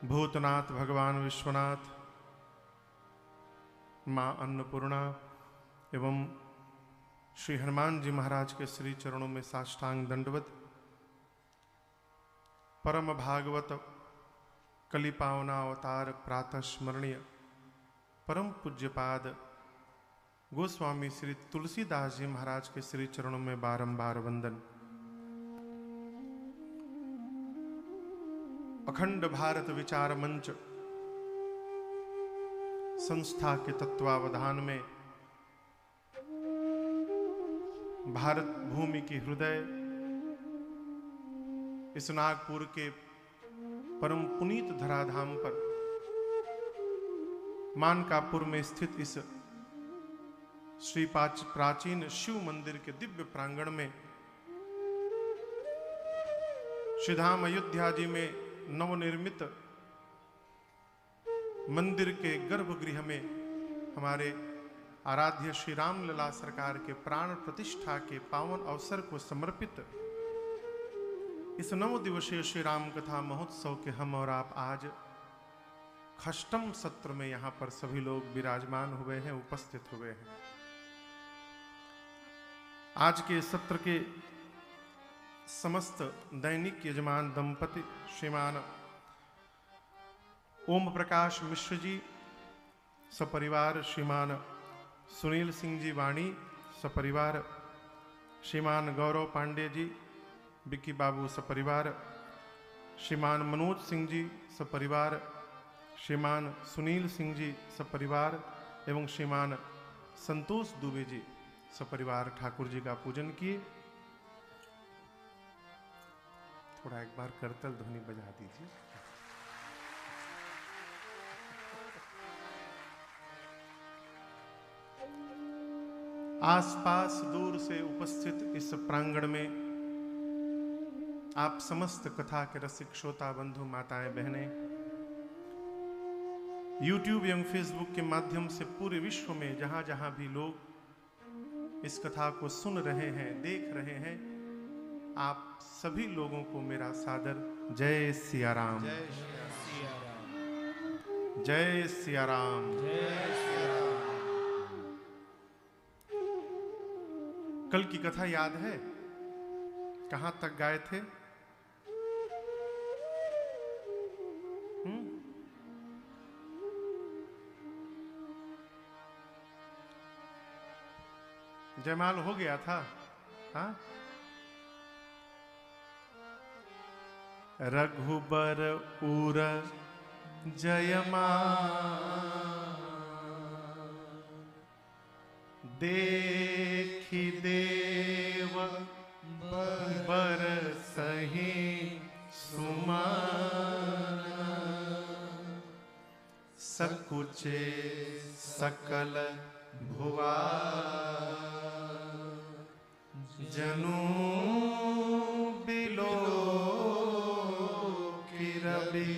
भूतनाथ भगवान विश्वनाथ, माँ अन्नपूर्णा एवं श्री हनुमान जी महाराज के श्री चरणों में साष्टांग दंडवत। परम भागवत कलि पावना अवतार प्रातः स्मरणीय परम पूज्यपाद गोस्वामी श्री तुलसीदास जी महाराज के श्री चरणों में बारंबार वंदन। अखंड भारत विचार मंच संस्था के तत्वावधान में भारत भूमि की हृदय इस नागपुर के परम पुनीत धराधाम पर मानकापुर में स्थित इस श्री प्राचीन शिव मंदिर के दिव्य प्रांगण में श्रीधाम अयोध्या जी में नवनिर्मित मंदिर के गर्भगृह में हमारे आराध्य श्री राम लला सरकार के प्राण प्रतिष्ठा के पावन अवसर को समर्पित इस 9 दिवसीय श्री राम कथा महोत्सव के हम और आप आज षष्ठम सत्र में यहां पर सभी लोग विराजमान हुए हैं, उपस्थित हुए हैं। आज के सत्र के समस्त दैनिक यजमान दंपति श्रीमान ओम प्रकाश मिश्र जी सपरिवार, श्रीमान सुनील सिंह जी वाणी सपरिवार, श्रीमान गौरव पांडे जी बिक्की बाबू सपरिवार, श्रीमान मनोज सिंह जी सपरिवार, श्रीमान सुनील सिंह जी सपरिवार एवं श्रीमान संतोष दुबे जी सपरिवार ठाकुर जी का पूजन किए। थोड़ा एक बार करतल ध्वनि बजा दीजिए। आसपास दूर से उपस्थित इस प्रांगण में आप समस्त कथा के रसिक श्रोता बंधु माताएं बहनें YouTube एवं फेसबुक के माध्यम से पूरे विश्व में जहां जहां भी लोग इस कथा को सुन रहे हैं, देख रहे हैं, आप सभी लोगों को मेरा सादर जय सिया राम, जय सिया राम, जय सिया राम, जय सिया राम। कल की कथा याद है? कहां तक गए थे? जयमाल हो गया था? हाँ? रघुबर उर जयमाल देखि देव बरसहि सुमन सकुचे सकल भुआ जनु बिलो की रवि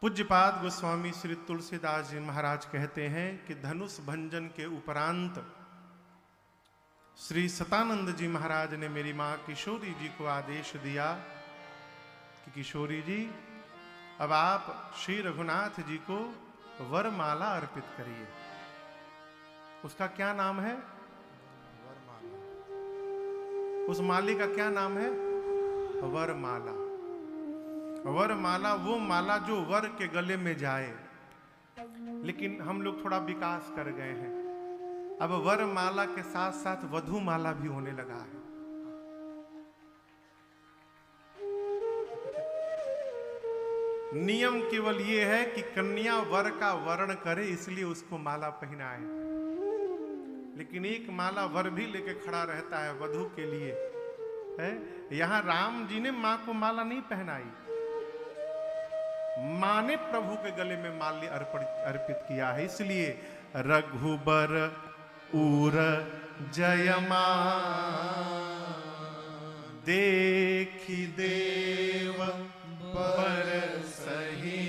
पूज्यपाद गोस्वामी श्री तुलसीदास जी महाराज कहते हैं कि धनुष भंजन के उपरांत श्री सतानंद जी महाराज ने मेरी मां किशोरी जी को आदेश दिया कि किशोरी जी अब आप श्री रघुनाथ जी को वरमाला अर्पित करिए। उसका क्या नाम है? वरमाला। उस माली का क्या नाम है? वरमाला। वरमाला वो माला जो वर के गले में जाए। लेकिन हम लोग थोड़ा विकास कर गए हैं, अब वरमाला के साथ साथ वधु माला भी होने लगा है। नियम केवल ये है कि कन्या वर का वर्ण करे, इसलिए उसको माला पहनाए। लेकिन एक माला वर भी लेके खड़ा रहता है वधु के लिए, है? यहां राम जी ने मां को माला नहीं पहनाई, मां ने प्रभु के गले में माल्य अर्पित किया है। इसलिए रघुबर उर जयमा देखी देव बरसहि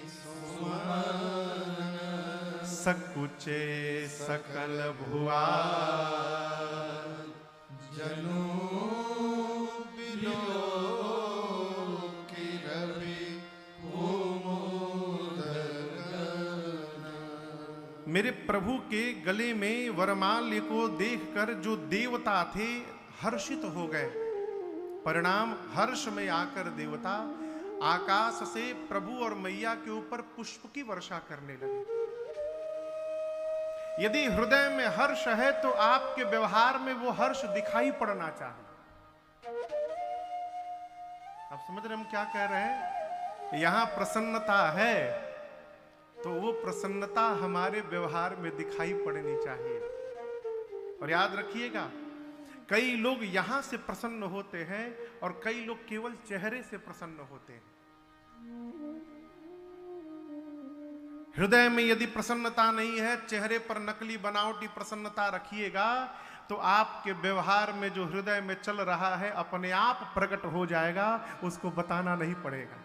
सुमन सकुचे सकल भुआ जनु मेरे प्रभु के गले में वरमाल्य को देखकर जो देवता थे हर्षित हो गए। परिणाम हर्ष में आकर देवता आकाश से प्रभु और मैया के ऊपर पुष्प की वर्षा करने लगे। यदि हृदय में हर्ष है तो आपके व्यवहार में वो हर्ष दिखाई पड़ना चाहिए। आप समझ रहे हम क्या कह रहे हैं? यहां प्रसन्नता है तो वो प्रसन्नता हमारे व्यवहार में दिखाई पड़नी चाहिए। और याद रखिएगा, कई लोग यहां से प्रसन्न होते हैं और कई लोग केवल चेहरे से प्रसन्न होते हैं। हृदय में यदि प्रसन्नता नहीं है, चेहरे पर नकली बनावटी प्रसन्नता रखिएगा तो आपके व्यवहार में जो हृदय में चल रहा है अपने आप प्रकट हो जाएगा, उसको बताना नहीं पड़ेगा।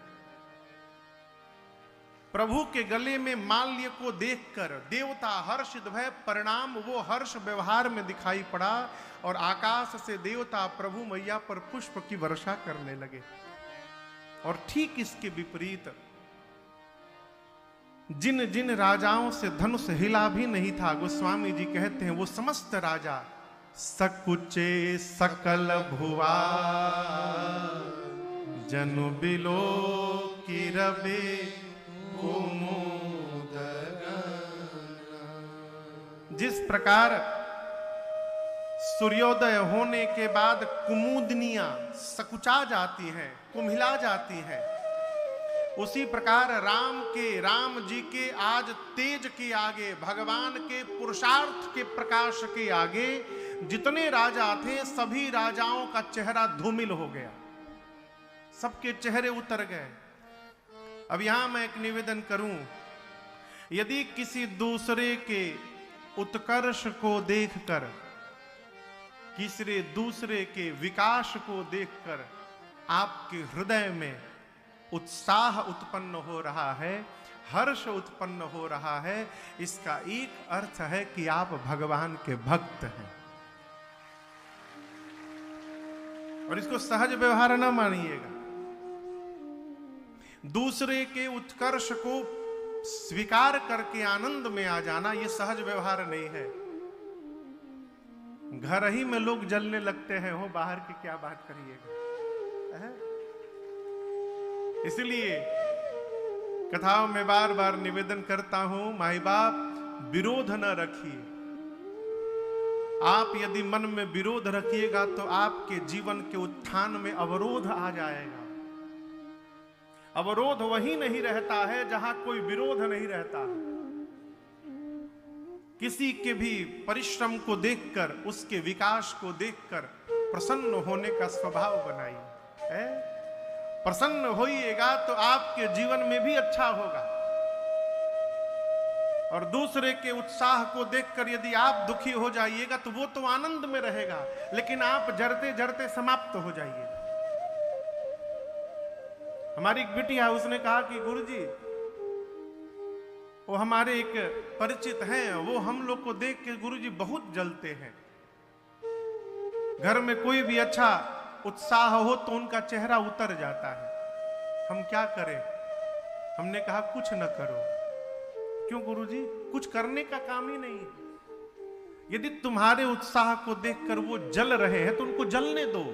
प्रभु के गले में माल्य को देखकर देवता हर्षित भय। परिणाम वो हर्ष व्यवहार में दिखाई पड़ा और आकाश से देवता प्रभु मैया पर पुष्प की वर्षा करने लगे। और ठीक इसके विपरीत जिन जिन राजाओं से धनुष हिला भी नहीं था, गोस्वामी जी कहते हैं वो समस्त राजा सकुचे सकल भुवा जनु बिलो की रबे जिस प्रकार सूर्योदय होने के बाद कुमुदनियां सकुचा जाती हैं, कुम्हिला जाती हैं, उसी प्रकार राम जी के आज तेज के आगे, भगवान के पुरुषार्थ के प्रकाश के आगे जितने राजा थे सभी राजाओं का चेहरा धूमिल हो गया, सबके चेहरे उतर गए। अब यहां मैं एक निवेदन करूं, यदि किसी दूसरे के उत्कर्ष को देखकर, किसी दूसरे के विकास को देखकर आपके हृदय में उत्साह उत्पन्न हो रहा है, हर्ष उत्पन्न हो रहा है, इसका एक अर्थ है कि आप भगवान के भक्त हैं। और इसको सहज व्यवहार ना मानिएगा। दूसरे के उत्कर्ष को स्वीकार करके आनंद में आ जाना यह सहज व्यवहार नहीं है। घर ही में लोग जलने लगते हैं, हो बाहर की क्या बात करिएगा। इसलिए कथाओं में बार बार निवेदन करता हूं, माई बाप विरोध न रखिए। आप यदि मन में विरोध रखिएगा तो आपके जीवन के उत्थान में अवरोध आ जाएगा। अवरोध वही नहीं रहता है जहां कोई विरोध नहीं रहता है। किसी के भी परिश्रम को देखकर, उसके विकास को देखकर प्रसन्न होने का स्वभाव बनाइए। प्रसन्न होइएगा तो आपके जीवन में भी अच्छा होगा। और दूसरे के उत्साह को देखकर यदि आप दुखी हो जाइएगा तो वो तो आनंद में रहेगा, लेकिन आप जरते जरते समाप्त हो जाइएगा। हमारी एक बिटिया, उसने कहा कि गुरुजी, वो हमारे एक परिचित हैं, वो हम लोग को देख के गुरुजी बहुत जलते हैं। घर में कोई भी अच्छा उत्साह हो तो उनका चेहरा उतर जाता है। हम क्या करें? हमने कहा कुछ न करो। क्यों गुरुजी? कुछ करने का काम ही नहीं है। यदि तुम्हारे उत्साह को देखकर वो जल रहे हैं तो उनको जलने दो।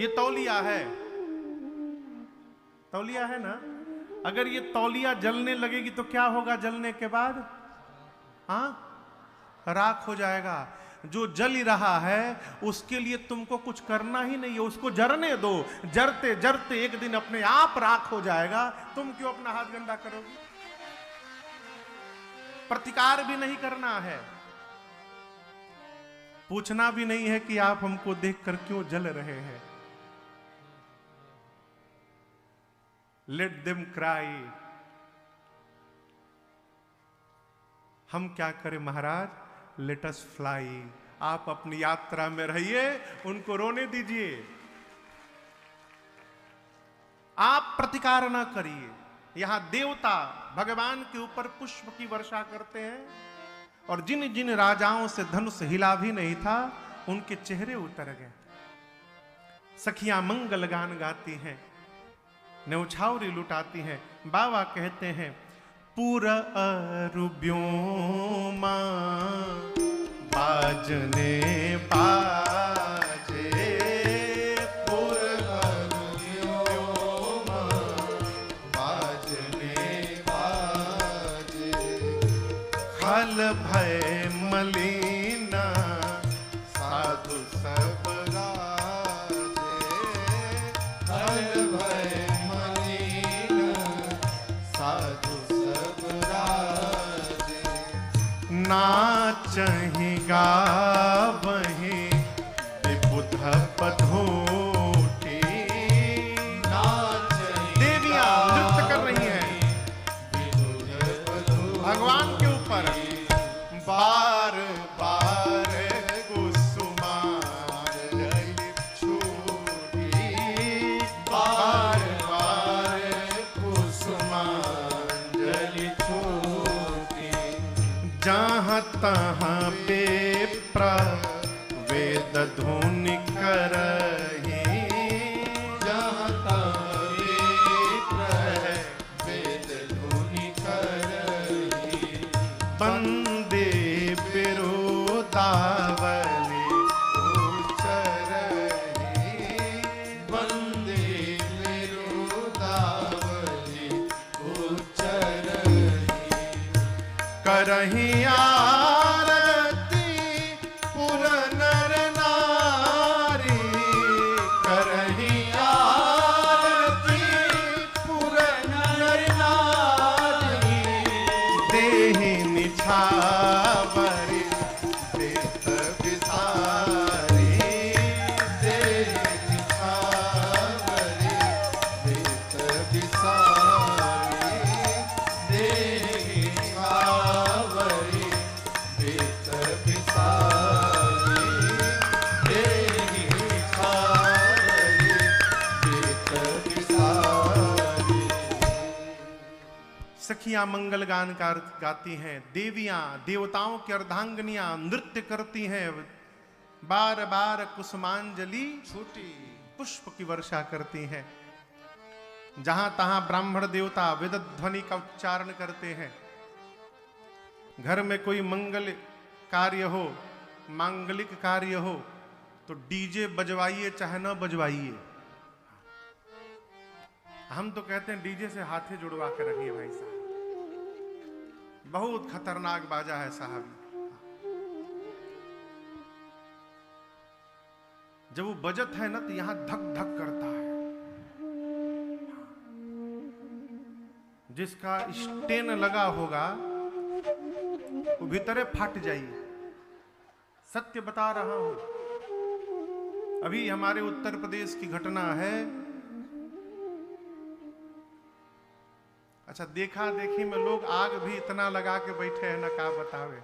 ये तौलिया है, तौलिया है ना। अगर ये तौलिया जलने लगेगी तो क्या होगा? जलने के बाद राख हो जाएगा। जो जल ही रहा है उसके लिए तुमको कुछ करना ही नहीं है, उसको जरने दो। जरते जरते एक दिन अपने आप राख हो जाएगा। तुम क्यों अपना हाथ गंदा करोगे? प्रतिकार भी नहीं करना है, पूछना भी नहीं है कि आप हमको देखकर क्यों जल रहे हैं। Let them cry. हम क्या करें महाराज? Let us fly. आप अपनी यात्रा में रहिए, उनको रोने दीजिए। आप प्रतिकार ना करिए। यहां देवता भगवान के ऊपर पुष्प की वर्षा करते हैं और जिन जिन राजाओं से धनुष हिला भी नहीं था उनके चेहरे उतर गए। सखियां मंगल गान गाती हैं, न्यौछावरी लुटाती हैं। बाबा कहते हैं पुर अरु व्योमा बाजने बाजे, पुर अरु व्योमा बाजने बाजे, खल भय मलिना साधु सब राजे, खल भय मलिना साधु सब राजे, नाचहि गावहि विबुध पधोटी, देवियां नृत्य कर रही हैं भगवान के ऊपर, बार बार कुसुमांजलि छूटी, बार बार कुसुमांजलि छूटी, जहाँ तहाँ बेप्र वेद ध्वनि करहि, जहाँ तहाँ बेप्र वेद ध्वनि करहि, बंदे बिरोदावली उच्चरहि, बंदे बिरोदावली उच्चरहि, करहि आरती पुर नर नारी, करहि आरती पुर नर नारी, देहि निछावरि देत विसारी, देहि निछावरि देत विसारी, देहि निछावरि देत विसारी, देहि निछावरि देत विसारी। सखियां मंगल गान गाती हैं, देवियां देवताओं की अर्धांगनियां नृत्य करती हैं, बार बार कुसुमांजलि छूटी, पुष्प की वर्षा करती हैं, जहां तहां ब्राह्मण देवता वेद ध्वनि का उच्चारण करते हैं। घर में कोई मंगल कार्य हो, मांगलिक कार्य हो, तो डीजे बजवाइए चाहे न बजवाइए। हम तो कहते हैं डीजे से हाथे जुड़वा के रखिए भाई साहब, बहुत खतरनाक बाजा है साहब। जब वो बजत है ना तो यहां धक धक करता है, जिसका स्टेन लगा होगा वो भीतरे फट जाइए, सत्य बता रहा हूं। अभी हमारे उत्तर प्रदेश की घटना है। अच्छा, देखा देखी में लोग आग भी इतना लगा के बैठे हैं ना, क्या बतावे।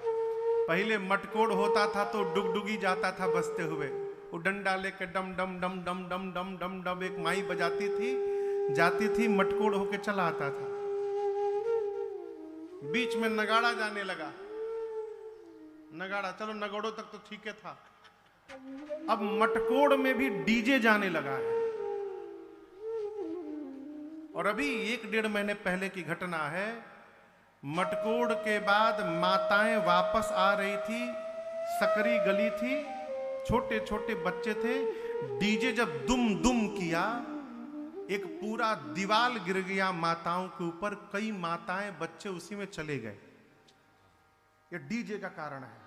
पहले मटकोड़ होता था तो डुगडुगी जाता था बजते हुए, वो डंडा लेके डम डम डम डम डम डम डम डम, एक माई बजाती थी, जाती थी, मटकोड़ होके चला आता था। बीच में नगाड़ा जाने लगा, नगाड़ा चलो नगाड़ों तक तो ठीक है था, अब मटकोड़ में भी डीजे जाने लगा है। और अभी 1-1.5 महीने पहले की घटना है, मटकोड़ के बाद माताएं वापस आ रही थी, सकरी गली थी, छोटे छोटे बच्चे थे, डीजे जब दुम दुम किया, एक पूरा दीवाल गिर गया माताओं के ऊपर, कई माताएं बच्चे उसी में चले गए। ये डीजे का कारण है।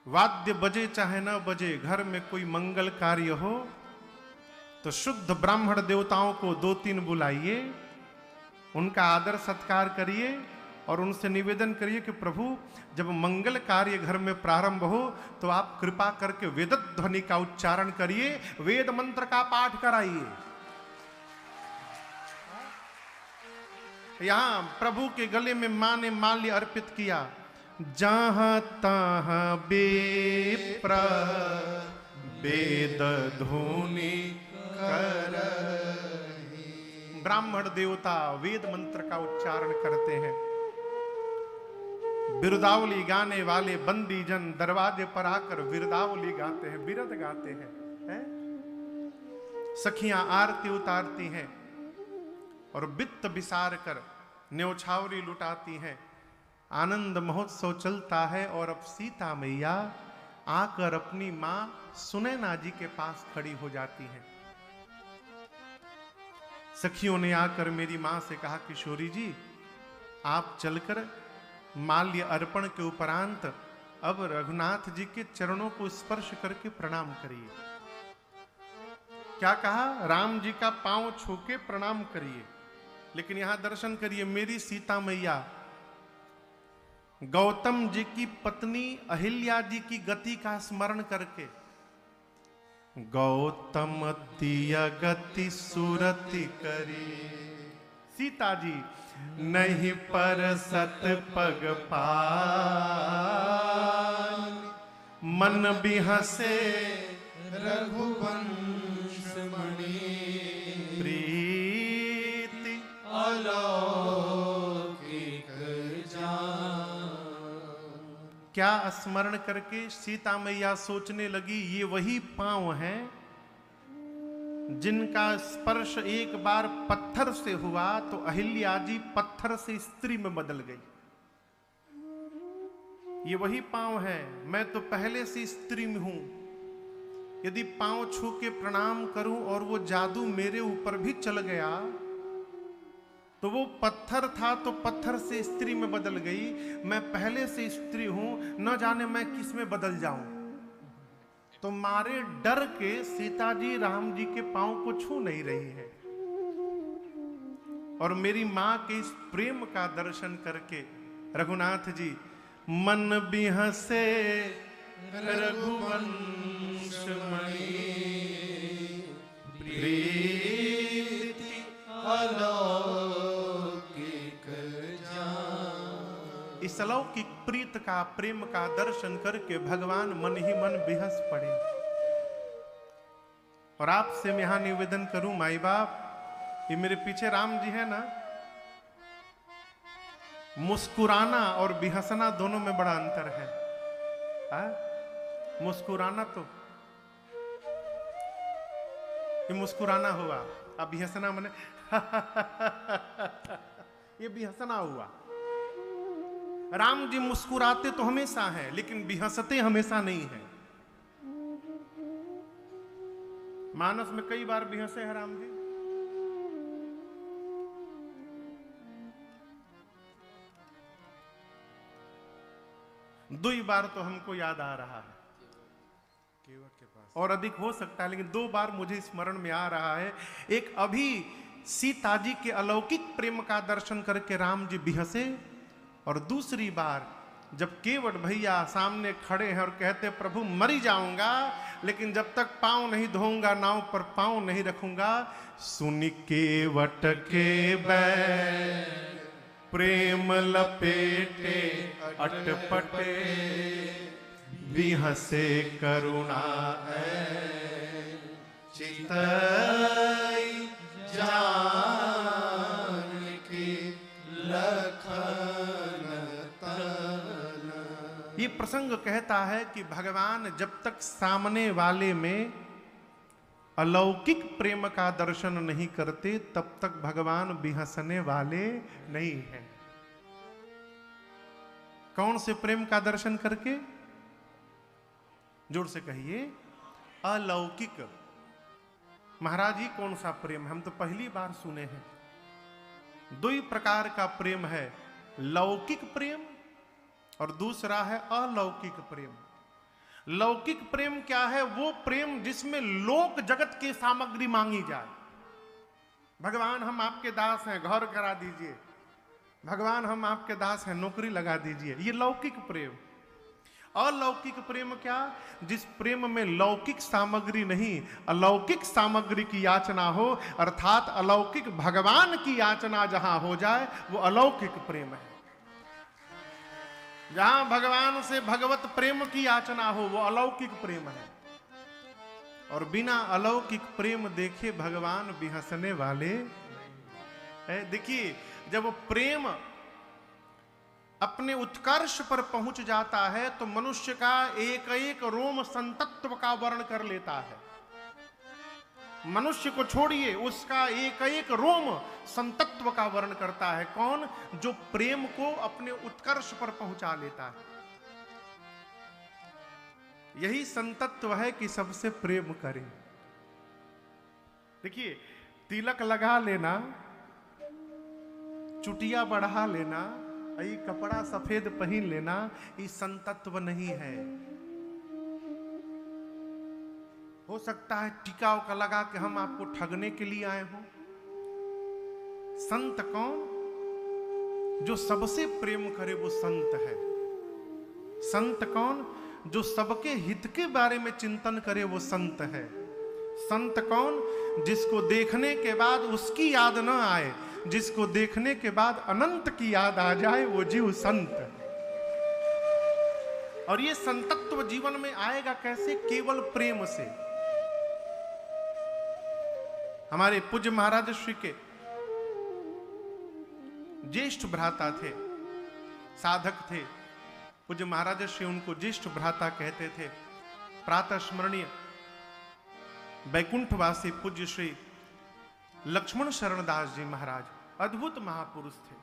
वाद्य बजे चाहे न बजे, घर में कोई मंगल कार्य हो तो शुद्ध ब्राह्मण देवताओं को 2-3 बुलाइए, उनका आदर सत्कार करिए और उनसे निवेदन करिए कि प्रभु जब मंगल कार्य घर में प्रारंभ हो तो आप कृपा करके वेद ध्वनि का उच्चारण करिए, वेद मंत्र का पाठ कराइए। यहां प्रभु के गले में मां ने माल्य अर्पित किया, जहां तहां बेप्र वेद ध्वनि करहि। ब्राह्मण देवता वेद मंत्र का उच्चारण करते हैं। बिरदावली गाने वाले बंदी जन दरवाजे पर आकर बिरदावली गाते हैं, बिरद गाते हैं, हैं? सखियां आरती उतारती हैं, और वित्त विसार कर न्यौछावरी लुटाती हैं। आनंद महोत्सव चलता है और अब सीता मैया आकर अपनी मां सुनैना जी के पास खड़ी हो जाती हैं। सखियों ने आकर मेरी मां से कहा, किशोरी जी आप चलकर माल्य अर्पण के उपरांत अब रघुनाथ जी के चरणों को स्पर्श करके प्रणाम करिए। क्या कहा? राम जी का पांव छू के प्रणाम करिए। लेकिन यहां दर्शन करिए, मेरी सीता मैया गौतम जी की पत्नी अहिल्या जी की गति का स्मरण करके, गौतम तिया गति सुरति करी, सीता जी नहीं पर सत पग पाल, मन बिहसे रघुवंश मणि, प्रीति अलौकिक जान। क्या स्मरण करके सीता मैया सोचने लगी, ये वही पांव हैं जिनका स्पर्श एक बार पत्थर से हुआ तो अहिल्या जी पत्थर से स्त्री में बदल गई। ये वही पांव है, मैं तो पहले से स्त्री में हूं। यदि पांव छू के प्रणाम करूं और वो जादू मेरे ऊपर भी चल गया तो वो पत्थर था तो पत्थर से स्त्री में बदल गई। मैं पहले से स्त्री हूं, न जाने मैं किस में बदल जाऊं। तो मारे डर के सीता जी राम जी के पांव को छू नहीं रही है। और मेरी मां के इस प्रेम का दर्शन करके रघुनाथ जी मन बिहसे रघुवंश मणि, प्रीति अलौकिक जान। इस अलौकिक प्रीत का प्रेम का दर्शन करके भगवान मन ही मन बिहस पड़े। और आपसे मैं यहां निवेदन करूं, माई बाप, ये मेरे पीछे राम जी है ना, मुस्कुराना और बिहसना दोनों में बड़ा अंतर है। मुस्कुराना तो ये मुस्कुराना हुआ, अब बिहसना मने ये बिहसना हुआ। राम जी मुस्कुराते तो हमेशा हैं, लेकिन बिहसते हमेशा नहीं हैं। मानस में कई बार बिहसे हैं राम जी। दो ही बार तो हमको याद आ रहा है, केवट के पास, और अधिक हो सकता है, लेकिन 2 बार मुझे स्मरण में आ रहा है। एक अभी सीता जी के अलौकिक प्रेम का दर्शन करके राम जी बिहसे, और दूसरी बार जब केवट भैया सामने खड़े हैं और कहते प्रभु मरी जाऊंगा लेकिन जब तक पांव नहीं धोऊंगा नाव पर पांव नहीं रखूंगा। सुनि केवट के बैर प्रेम लपेटे अटपटे, बिहसे करुणा है चितई जान की लखन तन। ये प्रसंग कहता है कि भगवान जब तक सामने वाले में अलौकिक प्रेम का दर्शन नहीं करते तब तक भगवान बिहसने वाले नहीं हैं। कौन से प्रेम का दर्शन करके? जोर से कहिए, अलौकिक। महाराज जी कौन सा प्रेम? हम तो पहली बार सुने हैं। 2 ही प्रकार का प्रेम है, लौकिक प्रेम और दूसरा है अलौकिक प्रेम। लौकिक प्रेम क्या है? वो प्रेम जिसमें लोक जगत की सामग्री मांगी जाए। भगवान हम आपके दास हैं, घर करा दीजिए। भगवान हम आपके दास हैं, नौकरी लगा दीजिए। ये लौकिक प्रेम। अलौकिक प्रेम क्या? जिस प्रेम में लौकिक सामग्री नहीं, अलौकिक सामग्री की याचना हो, अर्थात अलौकिक भगवान की याचना जहां हो जाए वो अलौकिक प्रेम है। जहां भगवान से भगवत प्रेम की याचना हो वो अलौकिक प्रेम है। और बिना अलौकिक प्रेम देखे भगवान बिहसने वाले है। देखिए, जब प्रेम अपने उत्कर्ष पर पहुंच जाता है तो मनुष्य का एक एक रोम संतत्व का वर्ण कर लेता है। मनुष्य को छोड़िए, उसका एक एक रोम संतत्व का वर्ण करता है। कौन? जो प्रेम को अपने उत्कर्ष पर पहुंचा लेता है। यही संतत्व है कि सबसे प्रेम करें। देखिए, तिलक लगा लेना, चुटिया बढ़ा लेना, ये कपड़ा सफेद पहन लेना, ये संतत्व नहीं है। हो सकता है टीका का लगा कि हम आपको ठगने के लिए आए हों। संत कौन? जो सबसे प्रेम करे वो संत है। संत कौन? जो सबके हित के बारे में चिंतन करे वो संत है। संत कौन? जिसको देखने के बाद उसकी याद न आए, जिसको देखने के बाद अनंत की याद आ जाए, वो जीव संत है। और ये संतत्व जीवन में आएगा कैसे? केवल प्रेम से। हमारे पूज्य महाराज श्री के ज्येष्ठ भ्राता थे, साधक थे। पूज्य महाराज श्री उनको ज्येष्ठ भ्राता कहते थे। प्रातः स्मरणीय बैकुंठवासी पूज्य श्री लक्ष्मण शरण दास जी महाराज अद्भुत महापुरुष थे।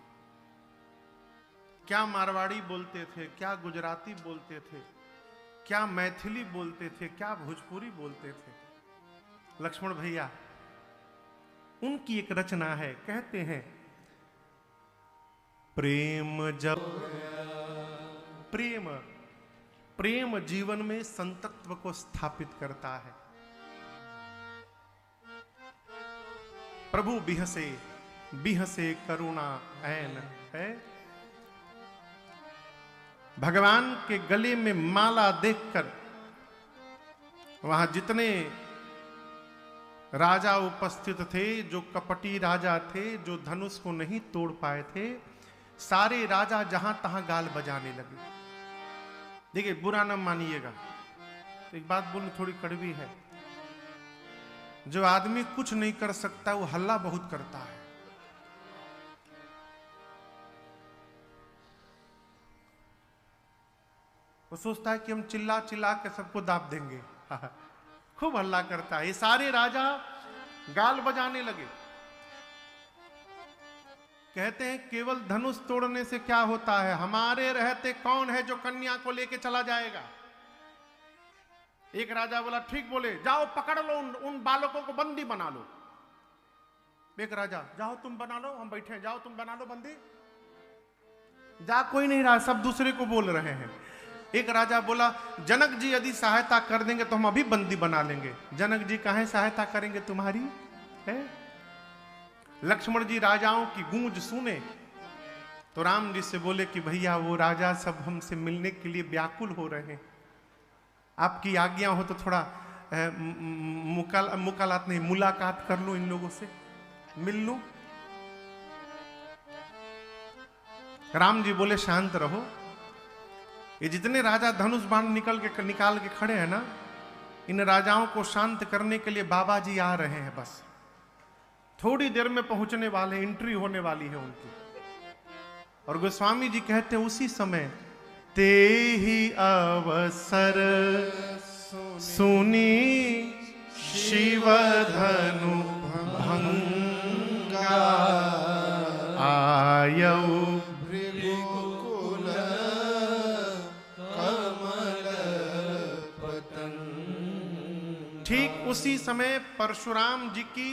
क्या मारवाड़ी बोलते थे, क्या गुजराती बोलते थे, क्या मैथिली बोलते थे, क्या भोजपुरी बोलते थे। लक्ष्मण भैया, उनकी एक रचना है, कहते हैं प्रेम जब प्रेम जीवन में संतत्व को स्थापित करता है। प्रभु बिहसे बिहसे करुणा ऐन है। भगवान के गले में माला देखकर वहां जितने राजा उपस्थित थे, जो कपटी राजा थे, जो धनुष को नहीं तोड़ पाए थे, सारे राजा जहां तहां गाल बजाने लगे। देखिए, बुरा न मानिएगा, तो एक बात बोलूं, थोड़ी कड़वी है। जो आदमी कुछ नहीं कर सकता वो हल्ला बहुत करता है। वो सोचता है कि हम चिल्ला चिल्ला के सबको दाब देंगे। खूब हल्ला करता है। ये सारे राजा गाल बजाने लगे। कहते हैं केवल धनुष तोड़ने से क्या होता है? हमारे रहते कौन है जो कन्या को लेके चला जाएगा? एक राजा बोला, ठीक बोले, जाओ पकड़ लो उन बालकों को, बंदी बना लो। एक राजा, जाओ तुम बना लो, हम बैठे हैं, जाओ तुम बना लो बंदी। जा कोई नहीं रहा, सब दूसरे को बोल रहे हैं। एक राजा बोला, जनक जी यदि सहायता कर देंगे तो हम अभी बंदी बना लेंगे। जनक जी काहे सहायता करेंगे तुम्हारी है? लक्ष्मण जी राजाओं की गूंज सुने तो राम जी से बोले कि भैया वो राजा सब हमसे मिलने के लिए व्याकुल हो रहे हैं, आपकी आज्ञा हो तो थोड़ा मुकालात नहीं, मुलाकात कर लो, इन लोगों से मिल लूं। राम जी बोले शांत रहो, ये जितने राजा धनुष बाण निकाल के खड़े हैं ना, इन राजाओं को शांत करने के लिए बाबा जी आ रहे हैं, बस थोड़ी देर में पहुंचने वाले, एंट्री होने वाली है उनकी। और गोस्वामी जी कहते हैं उसी समय ते ही अवसर सुनी शिव धनु भंगा आयऊ भृगुकुल कमल पतन। ठीक उसी समय परशुराम जी की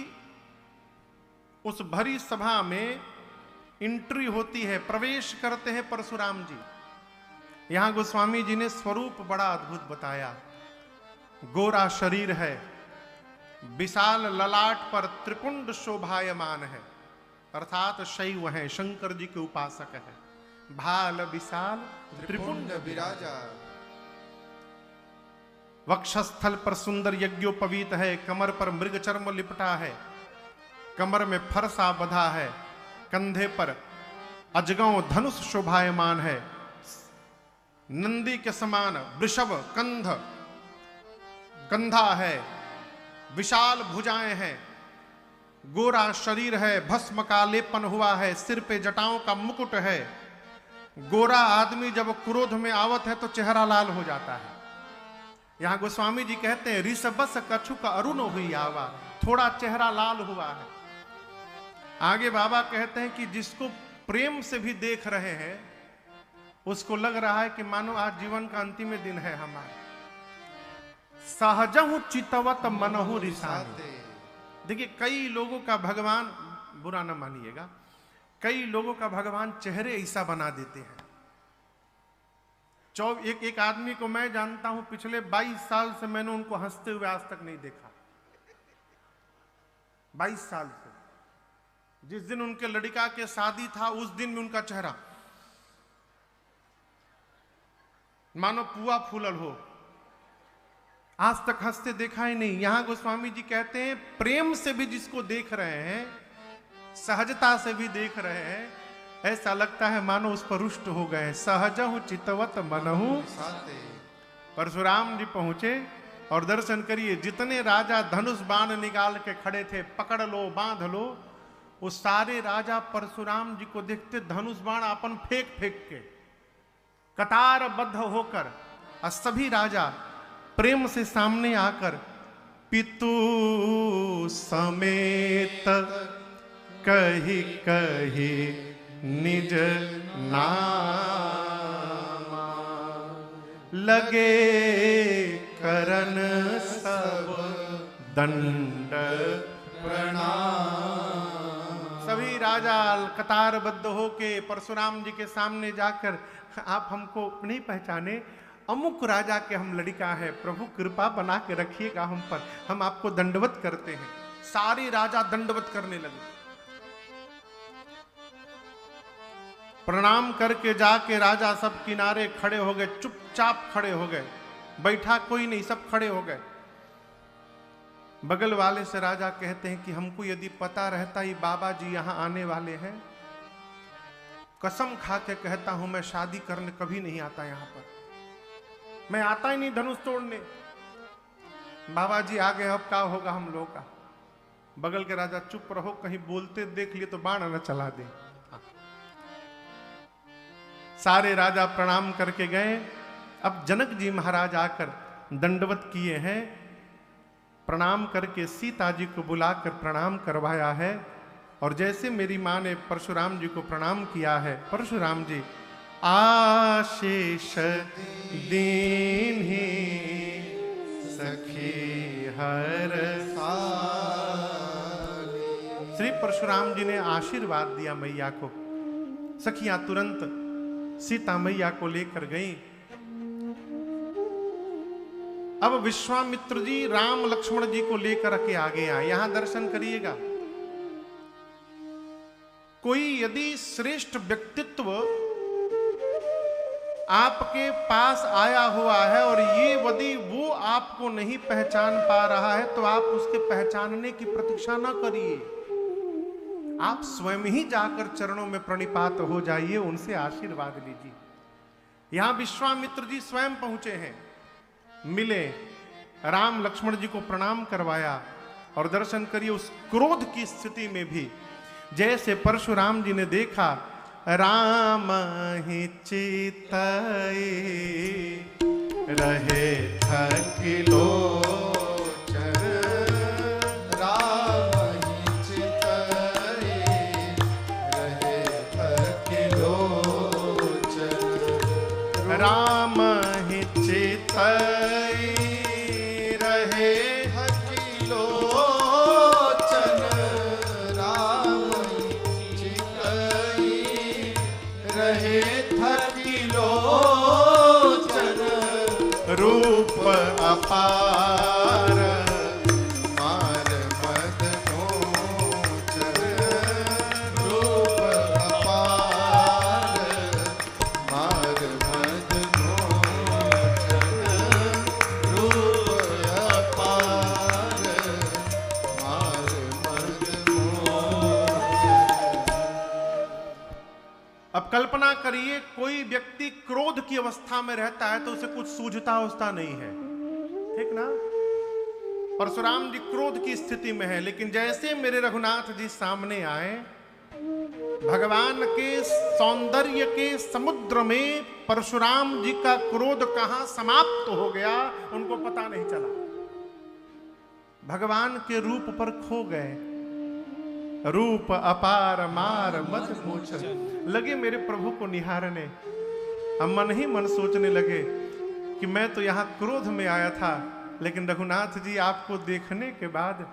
उस भरी सभा में एंट्री होती है, प्रवेश करते हैं परशुराम जी। यहां गोस्वामी जी ने स्वरूप बड़ा अद्भुत बताया। गोरा शरीर है, विशाल ललाट पर त्रिपुंड शोभायमान है, अर्थात शैव है, शंकर जी के उपासक है। भाल विशाल त्रिपुंड विराजा, वक्षस्थल पर सुंदर यज्ञोपवीत है, कमर पर मृग चर्म लिपटा है, कमर में फरसा बधा है, कंधे पर अजगौ धनुष शोभायमान है, नंदी के समान वृषभ कंधा है, विशाल भुजाएं हैं, गोरा शरीर है, भस्म का लेपन हुआ है, सिर पे जटाओं का मुकुट है। गोरा आदमी जब क्रोध में आवत है तो चेहरा लाल हो जाता है। यहां गोस्वामी जी कहते हैं ऋषभस कछु का अरुण हुई आवा, थोड़ा चेहरा लाल हुआ है। आगे बाबा कहते हैं कि जिसको प्रेम से भी देख रहे हैं उसको लग रहा है कि मानो आज जीवन का अंतिम दिन है हमारा। सहजहु चितवत मनहु रिसाते। देखिए कई लोगों का भगवान, बुरा न मानिएगा, कई लोगों का भगवान चेहरे ऐसा बना देते हैं। एक आदमी को मैं जानता हूं, पिछले 22 साल से मैंने उनको हंसते हुए आज तक नहीं देखा। 22 साल से। जिस दिन उनके लड़का के शादी था उस दिन भी उनका चेहरा मानो पुआ फूलल हो, आज तक हंसते देखा ही नहीं। यहां गोस्वामी जी कहते हैं प्रेम से भी जिसको देख रहे हैं, सहजता से भी देख रहे हैं, ऐसा लगता है मानो उस पर रुष्ट हो गए। सहजहु चितवत मनहु। परशुराम जी पहुंचे और दर्शन करिए, जितने राजा धनुष बाण निकाल के खड़े थे, पकड़ लो बांध लो, वो सारे राजा परशुराम जी को देखते धनुष बाण अपन फेंक फेंक के कतारबद्ध होकर, और सभी राजा प्रेम से सामने आकर पितु समेत कही कही निज नाम, लगे करन सब दंड प्रणाम। सभी राजा कतारबद्ध होके परशुराम जी के सामने जाकर, आप हमको नहीं पहचाने, अमुक राजा के हम लड़का है, प्रभु कृपा बना के रखिएगा हम पर, हम आपको दंडवत करते हैं। सारे राजा दंडवत करने लगे। प्रणाम करके जाके राजा सब किनारे खड़े हो गए, चुपचाप खड़े हो गए, बैठा कोई नहीं, सब खड़े हो गए। बगल वाले से राजा कहते हैं कि हमको यदि पता रहता ही बाबा जी यहां आने वाले हैं, कसम खा के कहता हूं मैं शादी करने कभी नहीं आता यहां पर, मैं आता ही नहीं धनुष तोड़ने। बाबा जी आ गए, अब क्या होगा हम लोग का। बगल के राजा चुप रहो, कहीं बोलते देख लिए तो बाण न चला दे। सारे राजा प्रणाम करके गए। अब जनक जी महाराज आकर दंडवत किए हैं, प्रणाम करके सीता जी को बुलाकर प्रणाम करवाया है। और जैसे मेरी मां ने परशुराम जी को प्रणाम किया है, परशुराम जी आशीष दीन्हि सखी हर साली। श्री परशुराम जी ने आशीर्वाद दिया मैया को। सखियां तुरंत सीता मैया को लेकर गई। अब विश्वामित्र जी राम लक्ष्मण जी को लेकर के आगे आए। यहां दर्शन करिएगा, कोई यदि श्रेष्ठ व्यक्तित्व आपके पास आया हुआ है और ये यदि वो आपको नहीं पहचान पा रहा है तो आप उसके पहचानने की प्रतीक्षा न करिए, आप स्वयं ही जाकर चरणों में प्रणिपात हो जाइए, उनसे आशीर्वाद लीजिए। यहां विश्वामित्र जी स्वयं पहुंचे हैं, मिले, राम लक्ष्मण जी को प्रणाम करवाया। और दर्शन करिए, उस क्रोध की स्थिति में भी जैसे परशुराम जी ने देखा राम ही चितई रहे थकिलोचन, राम ही चितई रहे थकिलोचन, राम ही चितई रहे थकिलोचन, राम चितई रहे थकिलोचन, रूप अपार मार मद नोचन, रूप अपार मार मद नोचन, रूप अपार मार मद नोचन। अब कल्पना करिए, कोई व्यक्ति क्रोध की अवस्था में रहता है तो उसे कुछ सूझता उझता नहीं है, ठीक ना। परशुराम जी क्रोध की स्थिति में है, लेकिन जैसे मेरे रघुनाथ जी सामने आए, भगवान के सौंदर्य के समुद्र में परशुराम जी का क्रोध कहां समाप्त हो गया उनको पता नहीं चला। भगवान के रूप पर खो गए। रूप अपार मार मत पूछ, लगे मेरे प्रभु को निहारने। अब मन ही मन सोचने लगे कि मैं तो यहां क्रोध में आया था, लेकिन रघुनाथ जी आपको देखने के बाद